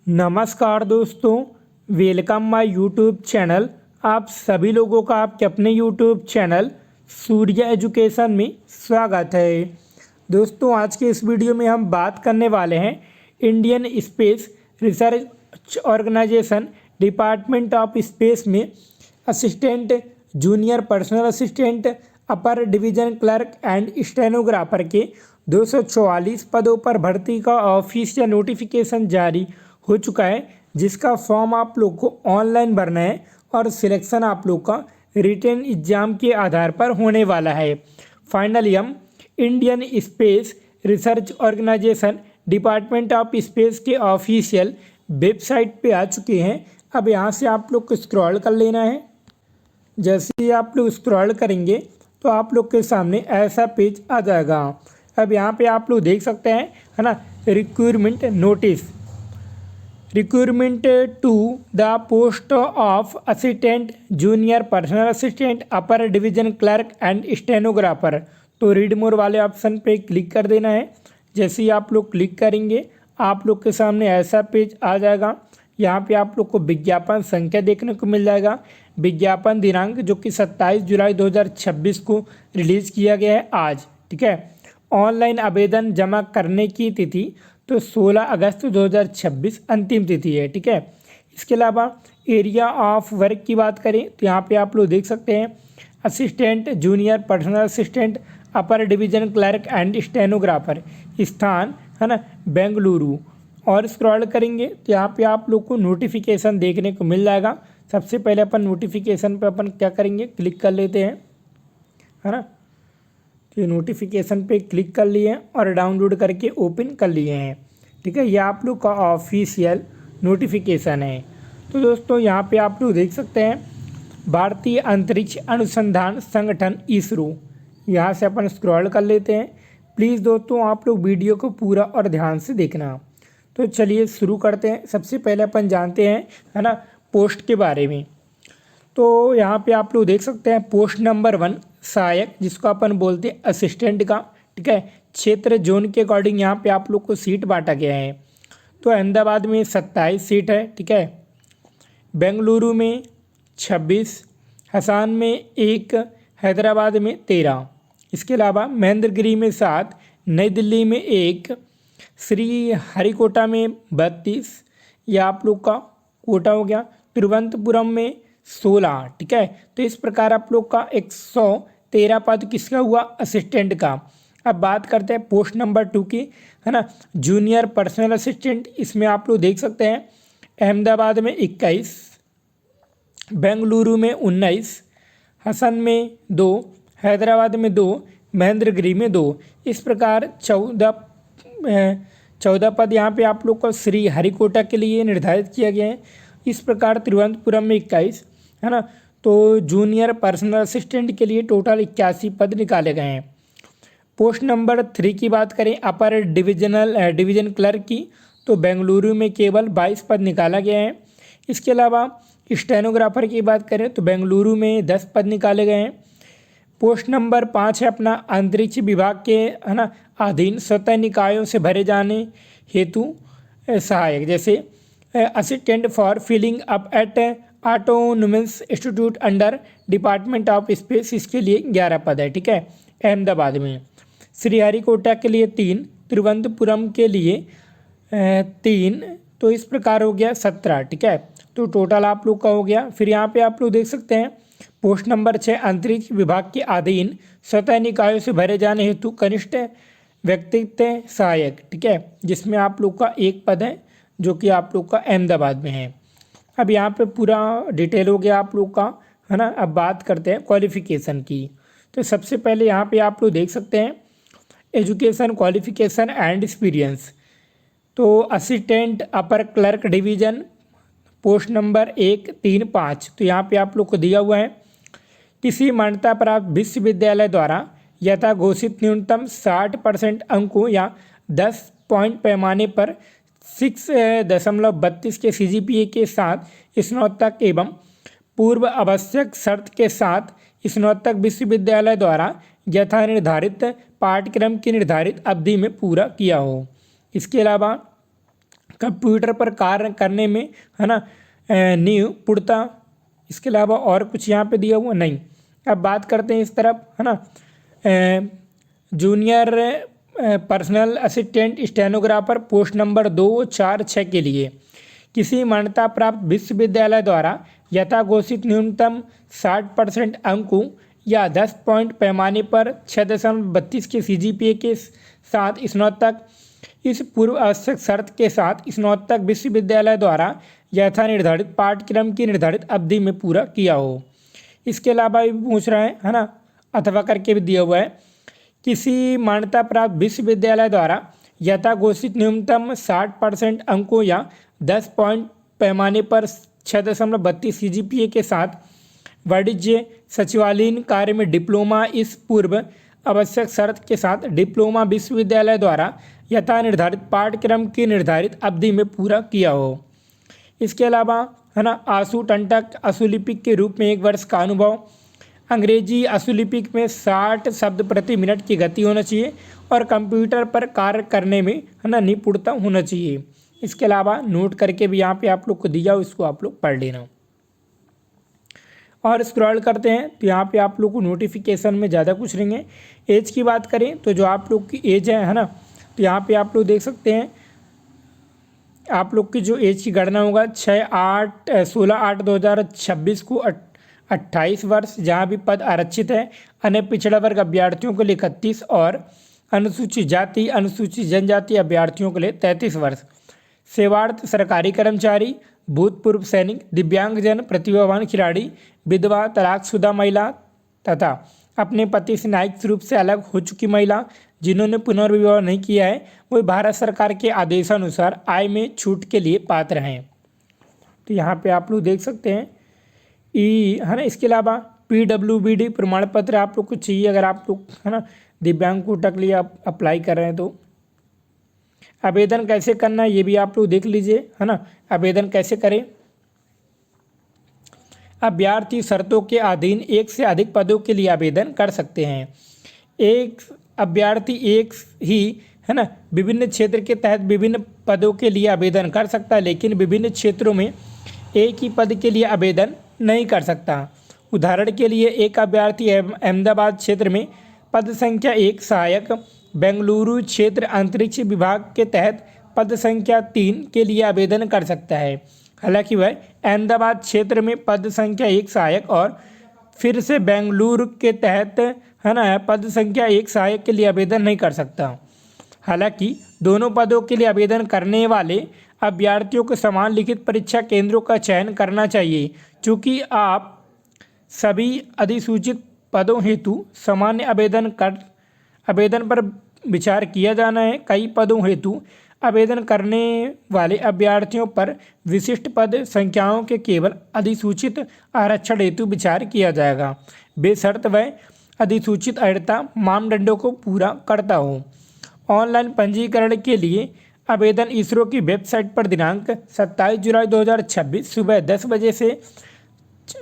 नमस्कार दोस्तों, welcome my YouTube channel. आप सभी लोगों का आपके अपने यूट्यूब चैनल सूर्य एजुकेशन में स्वागत है। दोस्तों, आज के इस वीडियो में हम बात करने वाले हैं Indian space research organisation department of space में assistant, junior personal assistant, upper division clerk and stenographer के 244 पदों पर भर्ती का ऑफिशियल नोटिफिकेशन जारी हो चुका है, जिसका फॉर्म आप लोग को ऑनलाइन भरना है और सिलेक्शन आप लोग का रिटन एग्जाम के आधार पर होने वाला है। फाइनली हम Indian space research organisation department of Space के ऑफिशियल वेबसाइट पे आ चुके हैं। अब यहाँ से आप लोग को स्क्रॉल कर लेना है। जैसे ही आप लोग स्क्रॉल करेंगे तो आप लोग के सामने ऐसा पेज आ जाएगा। अब यहाँ पे आप लोग देख सकते हैं, है ना, recruitment notice, recruitment to the post of assistant, junior personal assistant, upper division clerk and stenographer. तो रीड मोर वाले ऑप्शन पे क्लिक कर देना है। जैसे ही आप लोग क्लिक करेंगे आप लोग के सामने ऐसा पेज आ जाएगा। यहाँ पे आप लोग को विज्ञापन संख्या देखने को मिल जाएगा। विज्ञापन दिनांक जो कि 27 जुलाई 2026 को रिलीज़ किया गया है आज, ठीक है। ऑनलाइन आवेदन जमा करने की तिथि तो 16 अगस्त 2026 अंतिम तिथि है, ठीक है। इसके अलावा एरिया ऑफ वर्क की बात करें तो यहाँ पे आप लोग देख सकते हैं assistant, junior personal assistant, upper division clerk and stenographer, स्थान है ना बेंगलुरु। और स्क्रॉल करेंगे तो यहाँ पे आप लोग को नोटिफिकेशन देखने को मिल जाएगा। सबसे पहले अपन नोटिफिकेशन पे अपन क्या करेंगे, क्लिक कर लेते हैं, है ना। तो ये नोटिफिकेशन पे क्लिक कर लिए और डाउनलोड करके ओपन कर लिए हैं, ठीक है। ये आप लोग का ऑफिशियल नोटिफिकेशन है। तो दोस्तों यहाँ पे आप लोग देख सकते हैं भारतीय अंतरिक्ष अनुसंधान संगठन इसरो। यहाँ से अपन स्क्रॉल कर लेते हैं। प्लीज़ दोस्तों आप लोग वीडियो को पूरा और ध्यान से देखना। तो चलिए शुरू करते हैं। सबसे पहले अपन जानते हैं, है ना, पोस्ट के बारे में। तो यहाँ पे आप लोग देख सकते हैं पोस्ट नंबर 1 सहायक, जिसको अपन बोलते हैं असिस्टेंट का, ठीक है। क्षेत्र जोन के अकॉर्डिंग यहाँ पे आप लोग को सीट बांटा गया है। तो अहमदाबाद में 27 सीट है, ठीक है। बेंगलुरु में 26, हसन में 1, हैदराबाद में 13। इसके अलावा महेंद्रगिरी में 7, नई दिल्ली में 1, श्री हरिकोटा में 32, यह आप लोग का कोटा हो गया। तिरुवनंतपुरम में 16, ठीक है। तो इस प्रकार आप लोग का 113 पद किसका हुआ, असिस्टेंट का। अब बात करते हैं पोस्ट नंबर 2 की, है ना, जूनियर पर्सनल असिस्टेंट। इसमें आप लोग देख सकते हैं अहमदाबाद में 21, बेंगलुरु में 19, हसन में 2, हैदराबाद में 2, महेंद्रगिरी में 2। इस प्रकार 14 पद यहाँ पे आप लोग को श्री हरिकोटा के लिए निर्धारित किया गया है। इस प्रकार तिरुवनंतपुरम में 21, है ना। तो जूनियर पर्सनल असिस्टेंट के लिए टोटल 81 पद निकाले गए हैं। पोस्ट नंबर 3 की बात करें अपर डिवीजन क्लर्क की, तो बेंगलुरु में केवल 22 पद निकाला गया है। इसके अलावा स्टेनोग्राफर की बात करें तो बेंगलुरु में 10 पद निकाले गए हैं। पोस्ट नंबर 5 है अपना अंतरिक्ष विभाग के, है ना, अधीन स्वतः निकायों से भरे जाने हेतु सहायक, जैसे assistant for filling up at autonomous institute under Department of Space, इसके लिए 11 पद है, ठीक है। अहमदाबाद में श्रीहरिकोटा के लिए 3, तिरुवनंतपुरम के लिए 3, तो इस प्रकार हो गया 17, ठीक है। तो टोटल आप लोग का हो गया। फिर यहाँ पे आप लोग देख सकते हैं पोस्ट नंबर 6 अंतरिक्ष विभाग के अधीन स्वतः निकायों से भरे जाने हेतु कनिष्ठ व्यक्तित्व सहायक, ठीक है, जिसमें आप लोग का 1 पद है जो कि आप लोग का अहमदाबाद में है। अब यहाँ पे पूरा डिटेल हो गया आप लोग का, है ना। अब बात करते हैं क्वालिफ़िकेशन की। तो सबसे पहले यहाँ पे आप लोग देख सकते हैं एजुकेशन, क्वालिफ़िकेशन एंड एक्सपीरियंस। तो असिस्टेंट अपर क्लर्क डिवीज़न, पोस्ट नंबर 1, 3, 5। तो यहाँ पे आप लोग को दिया हुआ है किसी मान्यता प्राप्त विश्वविद्यालय द्वारा यथा घोषित न्यूनतम 60% अंकों या 10 पॉइंट पैमाने पर 6.32 के CGPA के साथ स्नातक एवं पूर्व आवश्यक शर्त के साथ स्नातक विश्वविद्यालय द्वारा यथा निर्धारित पाठ्यक्रम की निर्धारित अवधि में पूरा किया हो। इसके अलावा कंप्यूटर पर कार्य करने में, है ना, नींव पुड़ता। इसके अलावा और कुछ यहाँ पे दिया हुआ नहीं। अब बात करते हैं इस तरफ, है ना, junior personal assistant stenographer post number 2, 4, 6 के लिए किसी मान्यता प्राप्त विश्वविद्यालय द्वारा यथाघोषित न्यूनतम 60% अंकों या 10 पॉइंट पैमाने पर 6.32 के CGPA के साथ स्नातक, इस पूर्व आवश्यक शर्त के साथ स्नातक विश्वविद्यालय द्वारा यथा निर्धारित पाठ्यक्रम की निर्धारित अवधि में पूरा किया हो। इसके अलावा भी पूछ रहा है ना, अथवा करके भी दिया हुआ है, किसी मान्यता प्राप्त विश्वविद्यालय द्वारा यथाघोषित न्यूनतम 60% अंकों या 10 पॉइंट पैमाने पर 6.32 CGPA के साथ वाणिज्य सचिवालयीन कार्य में डिप्लोमा, इस पूर्व आवश्यक शर्त के साथ डिप्लोमा विश्वविद्यालय द्वारा यथा निर्धारित पाठ्यक्रम की निर्धारित अवधि में पूरा किया हो। इसके अलावा, है ना, आशु टंटक अशुलिपिक के रूप में 1 वर्ष का अनुभव, अंग्रेजी अशुलिपिक में 60 शब्द प्रति मिनट की गति होना चाहिए और कंप्यूटर पर कार्य करने में, है ना, निपुणता होना चाहिए। इसके अलावा नोट करके भी यहाँ पे आप लोग को दिया हो, इसको आप लोग पढ़ लेना। और स्क्रॉल करते हैं तो यहाँ पे आप लोग को नोटिफिकेशन में ज़्यादा कुछ नहीं है। एज की बात करें तो जो आप लोग की एज है ना, तो यहाँ पे आप लोग देख सकते हैं, आप लोग की जो एज की गणना होगा 16/8/2026 को 28 वर्ष, जहाँ भी पद आरक्षित है। अन्य पिछड़ा वर्ग अभ्यर्थियों के लिए 31 और अनुसूचित जाति अनुसूचित जनजाति अभ्यर्थियों के लिए 33 वर्ष। सेवार्थ सरकारी कर्मचारी, भूतपूर्व सैनिक, दिव्यांगजन, प्रतिभावान खिलाड़ी, विधवा, तलाकशुदा महिला तथा अपने पति से न्यायिक रूप से अलग हो चुकी महिला जिन्होंने पुनर्विवाह नहीं किया है, वो भारत सरकार के आदेशानुसार आय में छूट के लिए पात्र हैं। तो यहाँ पे आप लोग देख सकते हैं है ना। इसके अलावा PWBD प्रमाण पत्र आप लोग को चाहिए, अगर आप लोग, है ना, दिव्यांग कोटा के लिए आप अप्लाई कर रहे हैं तो। आवेदन कैसे करना है ये भी आप लोग देख लीजिए, है ना, आवेदन कैसे करें। अभ्यर्थी शर्तों के अधीन एक से अधिक पदों के लिए आवेदन कर सकते हैं। एक अभ्यर्थी एक ही, है ना, विभिन्न क्षेत्र के तहत विभिन्न पदों के लिए आवेदन कर सकता है, लेकिन विभिन्न क्षेत्रों में एक ही पद के लिए आवेदन नहीं कर सकता। उदाहरण के लिए एक अभ्यर्थी अहमदाबाद क्षेत्र में पद संख्या 1 सहायक, बेंगलुरु क्षेत्र अंतरिक्ष विभाग के तहत पद संख्या 3 के लिए आवेदन कर सकता है। हालांकि वह अहमदाबाद क्षेत्र में पद संख्या 1 सहायक और फिर से बेंगलुरु के तहत, है ना, पद संख्या 1 सहायक के लिए आवेदन नहीं कर सकता। हालांकि दोनों पदों के लिए आवेदन करने वाले अभ्यर्थियों को समान लिखित परीक्षा केंद्रों का चयन करना चाहिए। चूँकि आप सभी अधिसूचित पदों हेतु सामान्य आवेदन पर विचार किया जाना है, कई पदों हेतु आवेदन करने वाले अभ्यर्थियों पर विशिष्ट पद संख्याओं के केवल अधिसूचित आरक्षण हेतु विचार किया जाएगा, बेशर्त वह अधिसूचित अर्हता मानदंडों को पूरा करता हो। ऑनलाइन पंजीकरण के लिए आवेदन इसरो की वेबसाइट पर दिनांक 27 जुलाई 2026 सुबह 10 बजे से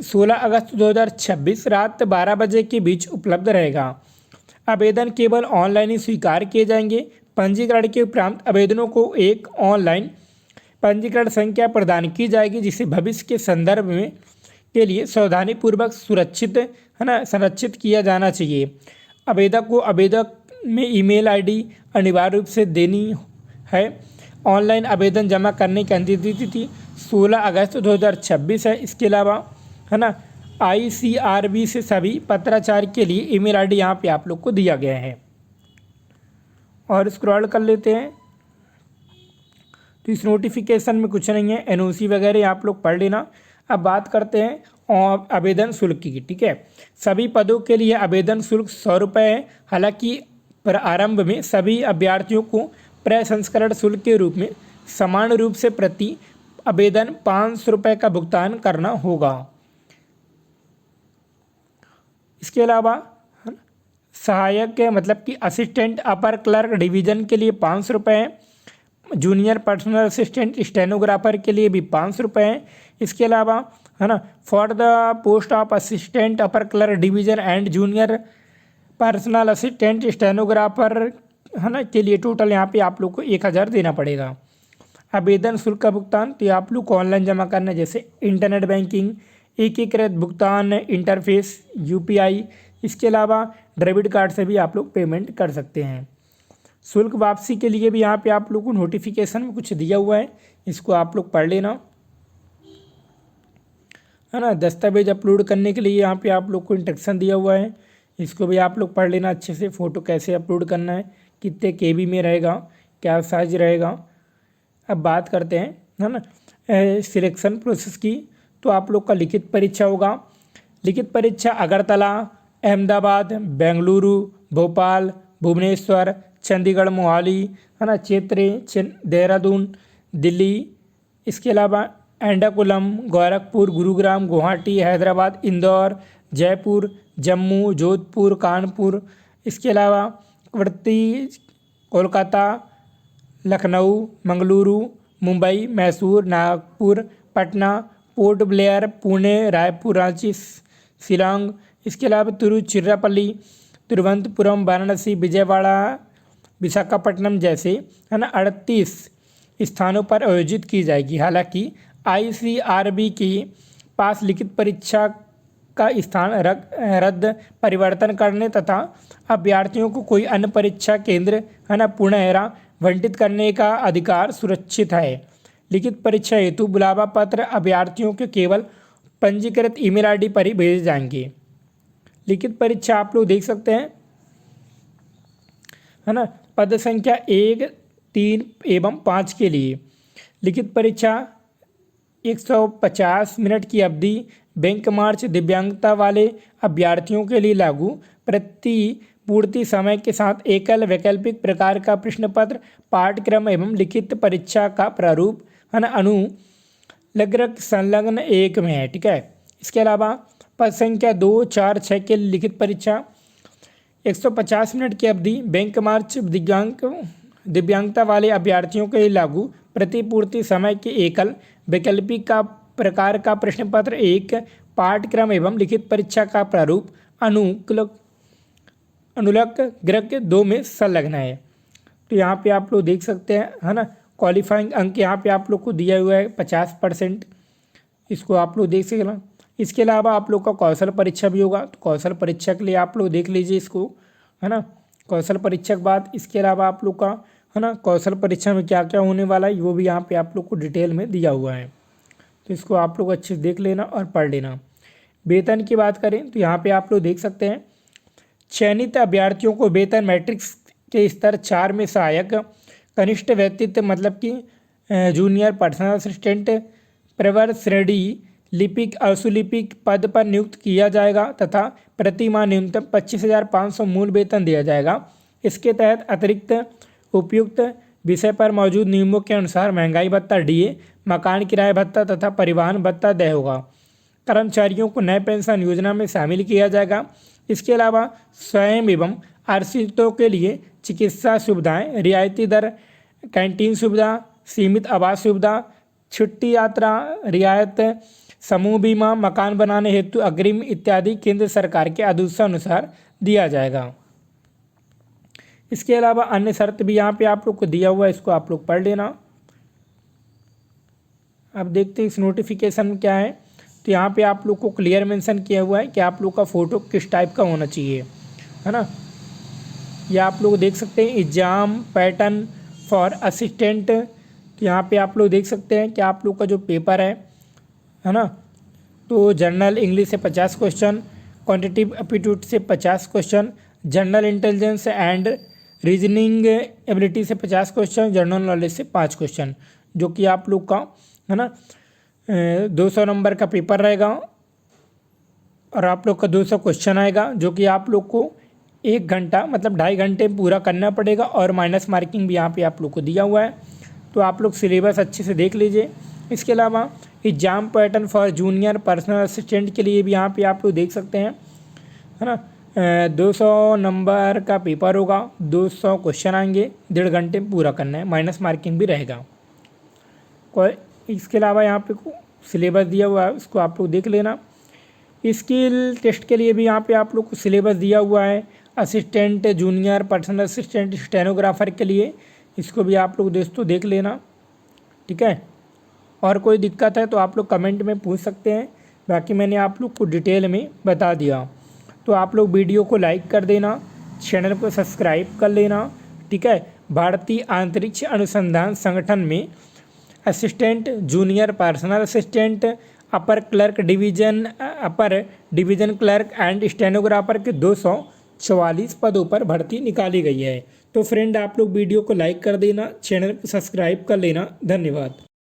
16 अगस्त 2026 रात 12 बजे के बीच उपलब्ध रहेगा। आवेदन केवल ऑनलाइन ही स्वीकार किए जाएंगे। पंजीकरण के उपरांत आवेदनों को एक ऑनलाइन पंजीकरण संख्या प्रदान की जाएगी, जिसे भविष्य के संदर्भ में के लिए सावधानीपूर्वक सुरक्षित, है ना, संरक्षित किया जाना चाहिए। आवेदक को आवेदक में ईमेल आईडी अनिवार्य रूप से देनी है। ऑनलाइन आवेदन जमा करने की अंतिम तिथि 16 अगस्त 2026 है। इसके अलावा, है ना, ICRB से सभी पत्राचार के लिए ईमेल आईडी यहाँ पे आप लोग को दिया गया है। और स्क्रॉल कर लेते हैं तो इस नोटिफिकेशन में कुछ नहीं है, NOC वगैरह आप लोग पढ़ लेना। अब बात करते हैं और आवेदन शुल्क की। ठीक है, सभी पदों के लिए आवेदन शुल्क 100 रुपये है। हालांकि प्रारंभ में सभी अभ्यर्थियों को प्रसंस्करण शुल्क के रूप में समान रूप से प्रति आवेदन 500 रुपये का भुगतान करना होगा। इसके अलावा सहायक मतलब कि असिस्टेंट अपर क्लर्क डिवीज़न के लिए 500 रुपये हैं। जूनियर पर्सनल असिस्टेंट स्टेनोग्राफर के लिए भी 500 रुपये हैं। इसके अलावा, है ना, for the post of assistant upper clerk division and junior personal assistant stenographer, है ना, के लिए टोटल यहाँ पे आप लोग को 1000 देना पड़ेगा। आवेदन शुल्क का भुगतान तो ये आप लोग को ऑनलाइन जमा करना है, जैसे इंटरनेट बैंकिंग, एकीकृत भुगतान इंटरफेस, यूपीआई। इसके अलावा डेबिट कार्ड से भी आप लोग पेमेंट कर सकते हैं। शुल्क वापसी के लिए भी यहाँ पे आप लोग को नोटिफिकेशन में कुछ दिया हुआ है, इसको आप लोग पढ़ लेना, है ना। दस्तावेज अपलोड करने के लिए यहाँ पे आप लोग को इंस्ट्रक्शन दिया हुआ है, इसको भी आप लोग पढ़ लेना अच्छे से। फ़ोटो कैसे अपलोड करना है, कितने केबी में रहेगा, क्या साइज रहेगा। अब बात करते हैं, है ना, सिलेक्शन प्रोसेस की। तो आप लोग का लिखित परीक्षा होगा। लिखित परीक्षा अगरतला, अहमदाबाद, बेंगलुरु, भोपाल, भुवनेश्वर, चंडीगढ़, मोहाली, है ना, क्षेत्र देहरादून, दिल्ली, इसके अलावा एर्नाकुलम, गोरखपुर, गुरुग्राम, गुवाहाटी, हैदराबाद, इंदौर, जयपुर, जम्मू, जोधपुर, कानपुर, इसके अलावा वर्ती, कोलकाता, लखनऊ, मंगलुरु, मुंबई, मैसूर, नागपुर, पटना, पोर्ट ब्लेयर, पुणे, रायपुर, रांची, शिलांग, इसके अलावा तिरुचिरापल्ली, तिरुवनंतपुरम, वाराणसी, विजयवाड़ा, विशाखापट्टनम जैसे, है ना, 38 स्थानों पर आयोजित की जाएगी। हालांकि आईसीआरबी के पास लिखित परीक्षा का स्थान रद्द, परिवर्तन करने तथा अभ्यर्थियों को कोई अन्य परीक्षा केंद्र, है ना, पुनः आवंटित करने का अधिकार सुरक्षित है। लिखित परीक्षा हेतु बुलावा पत्र अभ्यर्थियों के केवल पंजीकृत ईमेल आईडी पर ही भेजे जाएंगे। लिखित परीक्षा आप लोग देख सकते हैं, है ना। पद संख्या 1, 3 एवं 5 के लिए लिखित परीक्षा 150 मिनट की अवधि, बैंक मार्च, दिव्यांगता वाले अभ्यर्थियों के लिए लागू, प्रतिपूर्ति समय के साथ एकल वैकल्पिक प्रकार का प्रश्न पत्र, पाठ्यक्रम एवं लिखित परीक्षा का प्रारूप, है ना, अनुलग्न संलग्न एक में है, ठीक है। इसके अलावा पद संख्या 2, 4, 6 के लिए लिखित परीक्षा 150 मिनट की अवधि, बैंक मार्च, दिव्यांगता वाले अभ्यर्थियों के लिए लागू, प्रतिपूर्ति समय के एकल वैकल्पिक का प्रकार का प्रश्न पत्र, एक पाठ्यक्रम एवं लिखित परीक्षा का प्रारूप अनुलग्न 2 में संलग्न है। तो यहाँ पे आप लोग देख सकते हैं, है ना। क्वालिफाइंग अंक यहाँ पे आप लोग को दिया हुआ है 50%, इसको आप लोग देख सकते हैं। इसके अलावा आप लोग का कौशल परीक्षा भी होगा, तो कौशल परीक्षा के लिए आप लोग देख लीजिए इसको, है ना। कौशल परीक्षा के बाद इसके अलावा आप लोग का, है ना, कौशल परीक्षा में क्या क्या होने वाला है वो भी यहाँ पे आप लोग को डिटेल में दिया हुआ है, तो इसको आप लोग अच्छे से देख लेना और पढ़ लेना। वेतन की बात करें तो यहाँ पे आप लोग देख सकते हैं, चयनित अभ्यर्थियों को वेतन मैट्रिक्स के स्तर 4 में सहायक, कनिष्ठ व्यक्तित्व मतलब कि जूनियर पर्सनल असिस्टेंट, प्रवर श्रेणी लिपिक असुलिपिक पद पर नियुक्त किया जाएगा तथा प्रति माह न्यूनतम 25,500 मूल वेतन दिया जाएगा। इसके तहत अतिरिक्त उपयुक्त विषय पर मौजूद नियमों के अनुसार महंगाई भत्ता, डीए, मकान किराया भत्ता तथा परिवहन भत्ता तय होगा। कर्मचारियों को नए पेंशन योजना में शामिल किया जाएगा। इसके अलावा स्वयं एवं आश्रितों के लिए चिकित्सा सुविधाएं, रियायती दर कैंटीन सुविधा, सीमित आवास सुविधा, छुट्टी यात्रा रियायत, समूह बीमा, मकान बनाने हेतु अग्रिम इत्यादि केंद्र सरकार के आदेशानुसार दिया जाएगा। इसके अलावा अन्य शर्त भी यहाँ पे आप लोग को दिया हुआ है, इसको आप लोग पढ़ लेना। अब देखते हैं इस नोटिफिकेशन में क्या है। तो यहाँ पे आप लोग को क्लियर मेंशन किया हुआ है कि आप लोग का फ़ोटो किस टाइप का होना चाहिए, है ना। यह आप लोग देख सकते हैं एग्जाम पैटर्न फॉर असिस्टेंट। तो यहाँ पे आप लोग देख सकते हैं कि आप लोग का जो पेपर है ना, तो जनरल इंग्लिश से 50 क्वेश्चन, क्वांटिटेटिव एप्टीट्यूड से 50 question, general intelligence and reasoning ability से 50 क्वेश्चन, जनरल नॉलेज से 5 क्वेश्चन, जो कि आप लोग का, है ना, 200 नंबर का पेपर रहेगा और आप लोग का 200 क्वेश्चन आएगा, जो कि आप लोग को 1 घंटा मतलब 2.5 घंटे पूरा करना पड़ेगा और माइनस मार्किंग भी यहाँ पे आप लोग को दिया हुआ है। तो आप लोग सिलेबस अच्छे से देख लीजिए। इसके अलावा exam pattern for junior personal assistant के लिए भी यहाँ पे आप लोग देख सकते हैं, है ना। 200 नंबर का पेपर होगा, 200 क्वेश्चन आएंगे, 1.5 घंटे में पूरा करना है, माइनस मार्किंग भी रहेगा। इसके अलावा यहाँ पे सिलेबस दिया हुआ है, उसको आप लोग देख लेना। स्किल टेस्ट के लिए भी यहाँ पे आप लोग को सिलेबस दिया हुआ है, assistant, junior personal assistant, stenographer के लिए, इसको भी आप लोग दोस्तों देख लेना, ठीक है। और कोई दिक्कत है तो आप लोग कमेंट में पूछ सकते हैं, बाकी मैंने आप लोग को डिटेल में बता दिया। तो आप लोग वीडियो को लाइक कर देना, चैनल को सब्सक्राइब कर लेना, ठीक है। भारतीय अंतरिक्ष अनुसंधान संगठन में assistant, junior personal assistant, upper division clerk and stenographer के 244 पदों पर भर्ती निकाली गई है। तो फ्रेंड आप लोग वीडियो को लाइक कर देना, चैनल को सब्सक्राइब कर लेना। धन्यवाद।